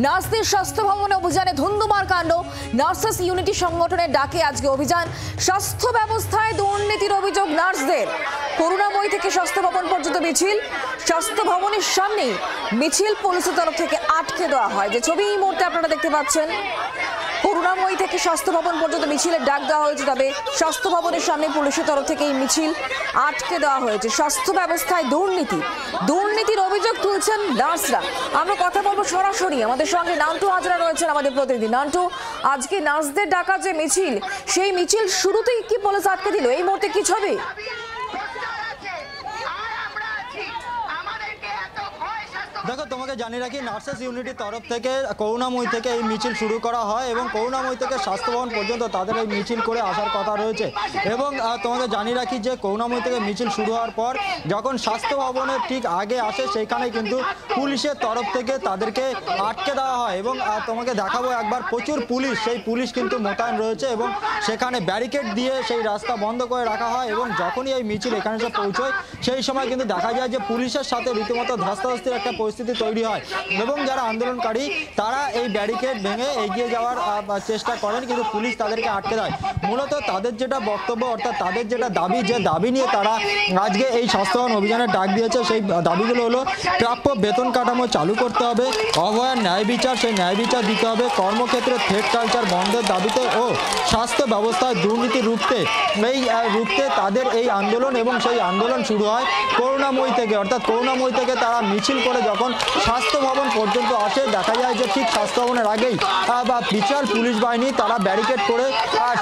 নার্সদের স্বাস্থ্য ভবনে অভিযানে ধুন্ধুমার কাণ্ড। নার্সেস ইউনিটি সংগঠনের ডাকে আজকে অভিযান। স্বাস্থ্য ব্যবস্থায় দুর্নীতির অভিযোগ নার্সদের। করুণাময়ী থেকে স্বাস্থ্য ভবন পর্যন্ত মিছিল। স্বাস্থ্য ভবনের সামনে মিছিল পুলিশের তরফ থেকে আটকে দেওয়া হয়। যে ছবি এই মুহূর্তে আপনারা দেখতে পাচ্ছেন, করুণাময়ী থেকে স্বাস্থ্য ভবন পর্যন্ত মিছিলের ডাক দেওয়া হয়েছে, তবে স্বাস্থ্য ভবনের সামনে পুলিশের তরফ থেকে এই মিছিল আটকে দেওয়া হয়েছে। স্বাস্থ্য ব্যবস্থায় দুর্নীতির অভিযোগ তুলছেন নার্সরা। আমরা কথা বলবো সরাসরি, আমাদের সঙ্গে নান্টু হাজরা রয়েছেন, আমাদের প্রতিনিধি। নান্টু, আজকে নার্সদের ডাকা যে মিছিল, সেই মিছিল শুরুতেই কি পুলিশ আটকে দিল? এই মুহূর্তে কি ছবি? দেখো, তোমাকে জানিয়ে রাখি, নার্সেস ইউনিটির তরফ থেকে করুণাময়ী থেকে এই মিছিল শুরু করা হয় এবং করুণাময়ী থেকে স্বাস্থ্য ভবন পর্যন্ত তাদের এই মিছিল করে আসার কথা রয়েছে। এবং তোমাকে জানিয়ে রাখি যে করুণাময়ী থেকে মিছিল শুরু হওয়ার পর যখন স্বাস্থ্য ভবনের ঠিক আগে আসে, সেইখানে কিন্তু পুলিশের তরফ থেকে তাদেরকে আটকে দেওয়া হয়। এবং তোমাকে দেখাবো একবার, প্রচুর পুলিশ, সেই পুলিশ কিন্তু মোতায়েন রয়েছে এবং সেখানে ব্যারিকেড দিয়ে সেই রাস্তা বন্ধ করে রাখা হয়। এবং যখনই এই মিছিল এখানে এসে পৌঁছয়, সেই সময় কিন্তু দেখা যায় যে পুলিশের সাথে রীতিমতো ধস্তাধস্তির একটা পরিস্থিতি তৈরি হয় এবং যারা আন্দোলনকারী তারা এই ব্যারিকেড ভেঙে এগিয়ে যাওয়ার চেষ্টা করেন, কিন্তু পুলিশ তাদেরকে আটকে দেয়। মূলত তাদের যেটা বক্তব্য, অর্থাৎ তাদের যেটা দাবি, যে দাবি নিয়ে তারা আজকে এই স্বাস্থ্যবান অভিযানের ডাক দিয়েছে, সেই দাবিগুলো হলো প্রাপ্য বেতন কাঠামো চালু করতে হবে, অভয়ার ন্যায় বিচার, সেই ন্যায় বিচার দিতে হবে, কর্মক্ষেত্রে থ্রেড কালচার বন্ধের দাবিতে ও স্বাস্থ্য ব্যবস্থায় দুর্নীতি রুখতে তাদের এই আন্দোলন। এবং সেই আন্দোলন শুরু হয় করুণাময়ী থেকে, অর্থাৎ করুণাময়ী থেকে তারা মিছিল করে যখন স্বাস্থ্য ভবন পর্যন্ত আসে, দেখা যায় যে ঠিক স্বাস্থ্য ভবনের আগেই বিশাল পুলিশ বাহিনী তারা ব্যারিকেড করে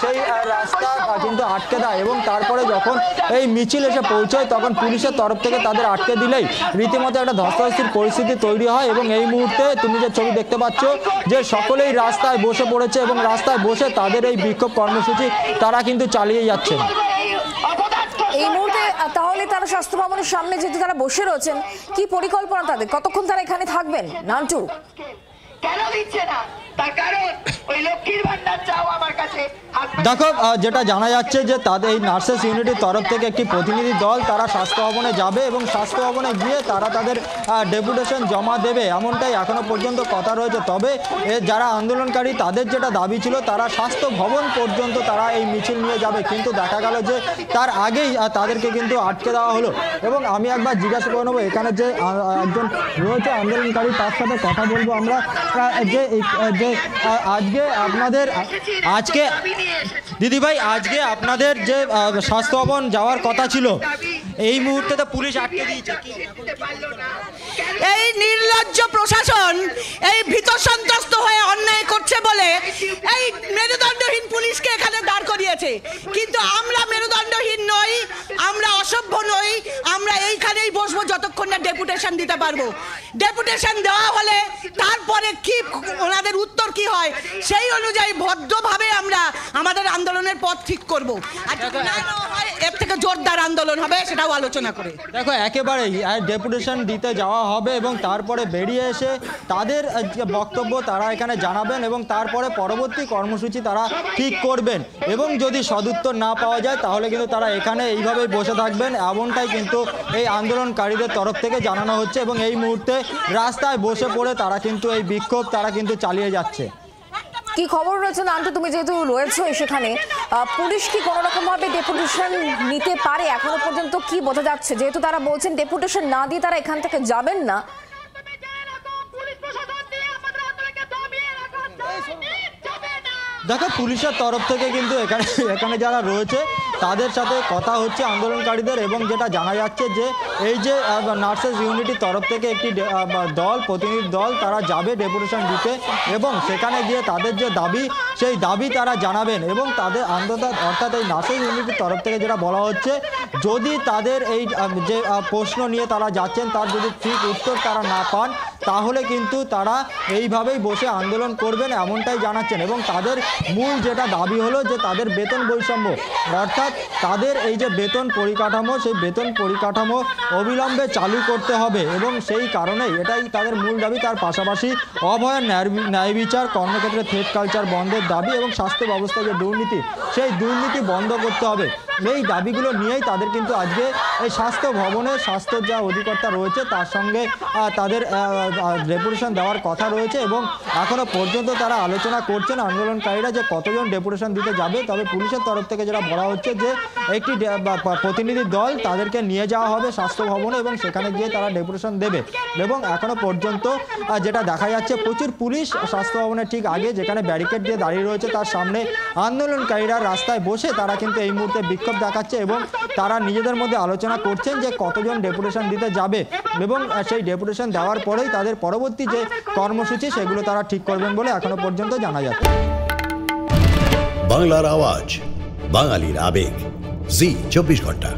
সেই রাস্তা কিন্তু আটকে দেয়। এবং তারপরে যখন এই মিছিল এসে পৌঁছয়, তখন পুলিশের তরফ থেকে তাদের আটকে দিলেই রীতিমতো একটা ধস্তাধস্তির পরিস্থিতি তৈরি হয়। এবং এই মুহূর্তে তুমি যে ছবি দেখতে পাচ্ছ, যে সকলেই রাস্তায় বসে পড়েছে এবং রাস্তায় বসে তাদের এই বিক্ষোভ কর্মসূচি তারা কিন্তু চালিয়ে যাচ্ছেন। এই মুহূর্তে তাহলে তারা স্বাস্থ্য ভবনের সামনে যেহেতু তারা বসে রয়েছেন, কি পরিকল্পনা তাদের? কতক্ষণ তারা এখানে থাকবেন? নান্টু, কেন দিচ্ছে না তার কারণ ওই লক্ষ্মীর ভান্ডার চাও আমার কাছে। দেখো, যেটা জানা যাচ্ছে যে তাদের এই নার্সেস ইউনিটির তরফ থেকে একটি প্রতিনিধি দল তারা স্বাস্থ্য ভবনে যাবে এবং স্বাস্থ্য ভবনে গিয়ে তারা তাদের ডেপুটেশন জমা দেবে, এমনটাই এখনো পর্যন্ত কথা রয়েছে। তবে যারা আন্দোলনকারী তাদের যেটা দাবি ছিল, তারা স্বাস্থ্য ভবন পর্যন্ত তারা এই মিছিল নিয়ে যাবে, কিন্তু দেখা গেল যে তার আগেই তাদেরকে কিন্তু আটকে দেওয়া হলো। এবং আমি একবার জিজ্ঞাসা করে নেবো, এখানে যে একজন রয়েছে আন্দোলনকারী, তার সাথে কথা বলবো আমরা, যে আজকে আপনাদের দিদিভাই, আজকে আপনাদের যে স্বাস্থ্য ভবন যাওয়ার কথা ছিল, এই মুহূর্তে তো পুলিশ আটকে দিয়েছে। এই নির্লজ্জ প্রশাসন এই ভীত সন্ত্রস্ত হয়ে অন্যায় করছে বলে এই মেরুদণ্ডহীন পুলিশকে এখানে দাঁড় করিয়েছে। কিন্তু আমরা মেরুদণ্ডহীন নই, আমরা অসভ্য নই, আমরা এইখানেই বসবো যতক্ষণ না ডেপুটেশন দিতে পারবো। ডেপুটেশন দেওয়া হলে তারপরে কি ওনাদের উত্তর কি হয়, সেই অনুযায়ী ভদ্রভাবে আমরা আমাদের আন্দোলনের পথ ঠিক করবো। আর যদি না হয় এর থেকে জোরদার আন্দোলন হবে, সেটাও আলোচনা করে। দেখো, একেবারেই ডেপুটেশন দিতে যাওয়া হবে এবং তারপরে বেরিয়ে এসে তাদের যে বক্তব্য তারা এখানে জানাবেন এবং তারপরে পরবর্তী কর্মসূচি তারা ঠিক করবেন। এবং যদি সদুত্তর না পাওয়া যায়, তাহলে কিন্তু তারা এখানে এইভাবেই বসে থাকবেন, এমনটাই কিন্তু এই আন্দোলনকারীদের তরফ থেকে জানানো হচ্ছে। এবং এই মুহূর্তে রাস্তায় বসে পড়ে তারা কিন্তু এই বিক্ষোভ তারা কিন্তু চালিয়ে যাচ্ছে। কি খবর রয়েছে নান্টু, তুমি যেহেতু রয়েছো সেখানে, পুলিশ কি কোনো রকম ভাবে ডেপুটেশন নিতে পারে? এখনো পর্যন্ত কি বোঝা যাচ্ছে? যেহেতু তারা বলছেন ডেপুটেশন না দিয়ে তারা এখান থেকে যাবেন না। দেখো, পুলিশের তরফ থেকে কিন্তু এখানে যারা রয়েছে তাদের সাথে কথা হচ্ছে আন্দোলনকারীদের। এবং যেটা জানা যাচ্ছে যে এই যে নার্সেস ইউনিটির তরফ থেকে একটি প্রতিনিধি দল তারা যাবে ডেপুটেশন দিতে এবং সেখানে গিয়ে তাদের যে দাবি, সেই দাবি তারা জানাবেন। এবং তাদের অর্থাৎ এই নার্সেস ইউনিটির তরফ থেকে যেটা বলা হচ্ছে, যদি তাদের এই যে প্রশ্ন নিয়ে তারা যাচ্ছেন তার যদি ঠিক উত্তর তারা না পান, তাহলে কিন্তু তারা এইভাবেই বসে আন্দোলন করবেন, এমনটাই জানাচ্ছেন। এবং তাদের মূল যেটা দাবি হলো যে তাদের বেতন বৈষম্য, অর্থাৎ তাদের এই যে বেতন পরিকাঠামো, সেই বেতন পরিকাঠামো অবিলম্বে চালু করতে হবে। এবং সেই কারণেই এটাই তাদের মূল দাবি। তার পাশাপাশি অভয়ার ন্যায় বিচার, কর্মক্ষেত্রে থ্রেড কালচার বন্ধের দাবি এবং স্বাস্থ্য ব্যবস্থায় যে দুর্নীতি, সেই দুর্নীতি বন্ধ করতে হবে। এই দাবিগুলো নিয়েই তাদের কিন্তু আজকে এই স্বাস্থ্য ভবনে স্বাস্থ্যের যা অধিকর্তা রয়েছে তার সঙ্গে তাদের ডেপুটেশন দেওয়ার কথা রয়েছে এবং এখনো পর্যন্ত তারা আলোচনা করছেন আন্দোলনকারীরা যে কতজন ডেপুটেশন দিতে যাবে। তবে পুলিশের তরফ থেকে যেটা বলা হচ্ছে যে একটি প্রতিনিধি দল তাদেরকে নিয়ে যাওয়া হবে স্বাস্থ্য ভবনে এবং সেখানে গিয়ে তারা ডেপুটেশন দেবে। এবং এখনো পর্যন্ত যেটা দেখা যাচ্ছে প্রচুর পুলিশ স্বাস্থ্য ভবনের ঠিক আগে যেখানে ব্যারিকেড দিয়ে দাঁড়িয়ে রয়েছে তার সামনে আন্দোলনকারীরা রাস্তায় বসে তারা কিন্তু এই মুহূর্তে বিক্ষোভ দেখাচ্ছে এবং তারা নিজেদের মধ্যে আলোচনা করছেন যে কতজন ডেপুটেশন দিতে যাবে এবং সেই ডেপুটেশন দেওয়ার পরেই তাদের পরবর্তী যে কর্মসূচি সেগুলো তারা ঠিক করবেন বলে এখনো পর্যন্ত জানা যাচ্ছে। বাংলার আওয়াজ, বাঙালির আবেগ, জি 24 ঘন্টা।